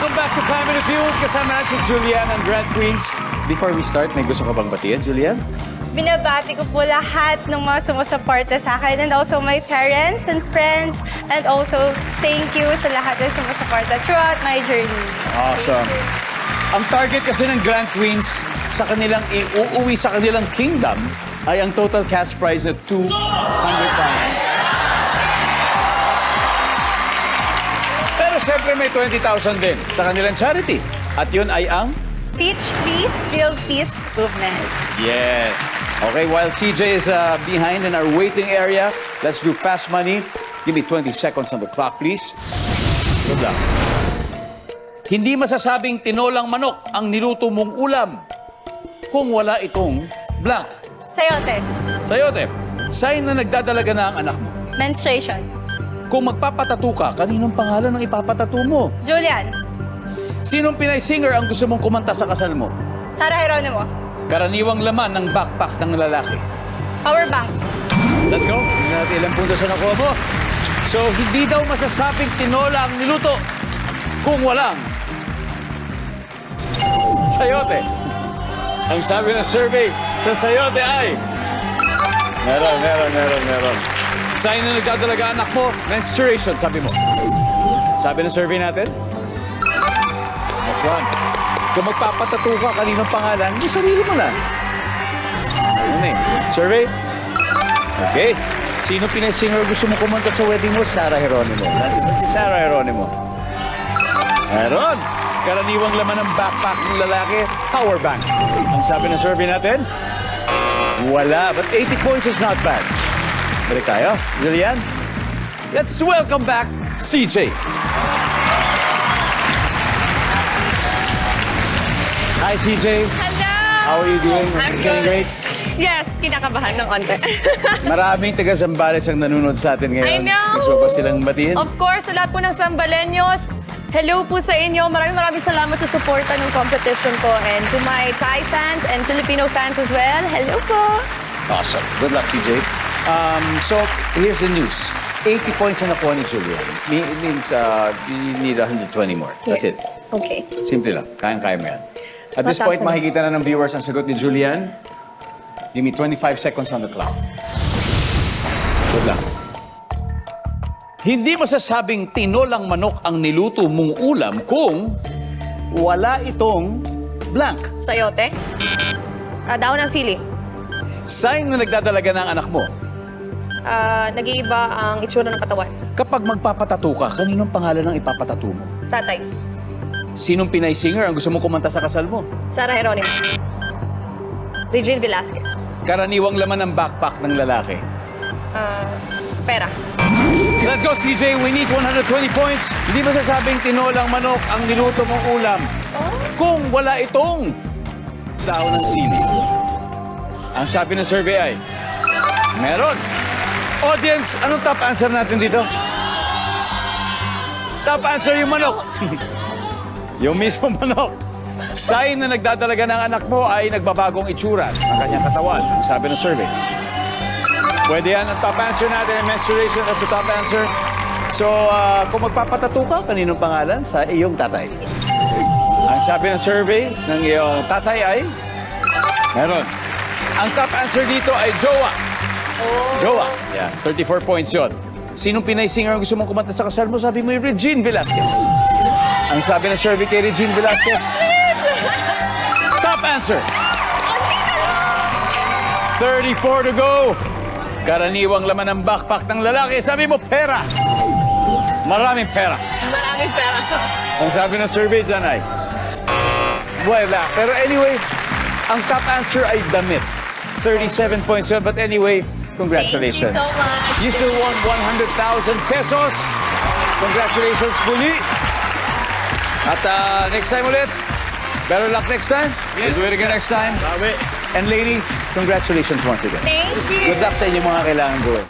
Welcome back to Family Feud. Kasama natin si Julian and Drag Queens. Before we start, may gusto ka bang batiyan, Julian? Binabati ko po lahat ng mga sumusuporta sa akin and also my parents and friends and also thank you sa lahat ng sumusuporta throughout my journey. Awesome. Ang target kasi ng Grand Queens sa kanilang iuuwi sa kanilang kingdom ay ang total cash prize na 200 pounds. Pero syempre may 20,000 din sa kanilang charity. At yun ay ang... Teach Peace, Build Peace Movement. Yes. Okay, while CJ is behind in our waiting area, let's do fast money. Give me 20 seconds on the clock, please. Good luck. Hindi masasabing tinolang manok ang niluto mong ulam kung wala itong blank. Sayote. Sayote, sign na nagdadalaga na ang anak mo. Menstruation. Kung magpapatato ka, kaninong pangalan ang ipapatato mo? Julian. Sinong Pinay singer ang gusto mong kumanta sa kasal mo? Sarah Geronimo. Karaniwang laman ng backpack ng lalaki. Power bank. Let's go. Tingnan natin ilang puntos na nakuha mo. So, hindi daw masasabing tinola ang niluto kung walang sayote. Ang sabi ng survey sa sayote ay meron. Sign na nagdadalaga anak mo, menstruation, sabi mo. Sabi ng survey natin? That's one. Kung magpapatato ka, kaninong pangalan, hindi sarili mo na. Ano eh? Survey? Okay. Sino Pinay singer gusto mo kumanta sa wedding mo? Sarah Geronimo. Nandiyan ba si Sarah Geronimo? Meron. Karaniwang laman ng backpack ng lalaki, power bank. Ang sabi ng survey natin? Wala. But 80 points is not bad. Balik tayo. Julian? Let's welcome back CJ. Hi, CJ. Hello! How are you doing? I'm Feeling good. great? Yes, kinakabahan ng konti. Maraming taga Zambales ang nanonood sa atin ngayon. I know! Gusto mo ba silang batiin? Of course, sa lahat po ng Sambaleños, hello po sa inyo. Maraming salamat sa suporta ng competition ko. And to my Thai fans and Filipino fans as well, hello po! Awesome. Good luck, CJ. So, here's the news. 80 points na nakuha ni Julian. It means you need 120 more. That's it. Okay. Simple lang. Kayang-kaya mo yan. At this point, makikita na ng viewers ang sagot ni Julian. Give me 25 seconds on the clock. Good luck. Hindi masasabing tinolang manok ang niluto mong ulam kung wala itong blank. Sayote? Daon ng sili. Sign na nagdadalaga ng anak mo. Nag-iiba ang itsura ng katawan. Kapag magpapatato ka, kaninong pangalan ang ipapatato mo? Tatay. Sinong Pinay singer ang gusto mo kumanta sa kasal mo? Sarah Geronimo. Regine Velasquez. Karaniwang laman ng backpack ng lalaki. Pera. Let's go, CJ. We need 120 points. Hindi masasabing tinolang manok ang niluto mong ulam kung wala itong dahon ng sili. Ang sabi ng survey ay, meron. Audience, anong top answer natin dito? Top answer yung manok. Yung mismo manok. Sign na nagdadalaga ng anak mo ay nagbabagong itsura ng kanyang katawan. Ang sabi ng survey. Pwede yan. Ang top answer natin ay menstruation. That's the top answer. So, kung magpapatato ka, kaninong pangalan? Sa iyong tatay. Ang sabi ng survey ng iyong tatay ay meron. Ang top answer dito ay jowa. Jowa. Yeah, 34 points yun. Sinong Pinay singer ang gusto mong kumanta sa kasal mo? Sabi mo yung Regine Velasquez. Ang sabi ng survey kay Regine Velasquez. Top answer. 34 to go. Karaniwang laman ng backpack ng lalaki. Sabi mo, pera. Maraming pera. Maraming pera. Ang sabi ng survey dyan ay, wala. Pero anyway, ang top answer ay damit. 37 points yun. But anyway, congratulations. Thank you so much. You still won 100,000 pesos. Congratulations muli. At next time ulit. Better luck next time. Yes. We'll do it again next time. And ladies, congratulations once again. Thank you. Good luck sa inyong mga kailangan gawin.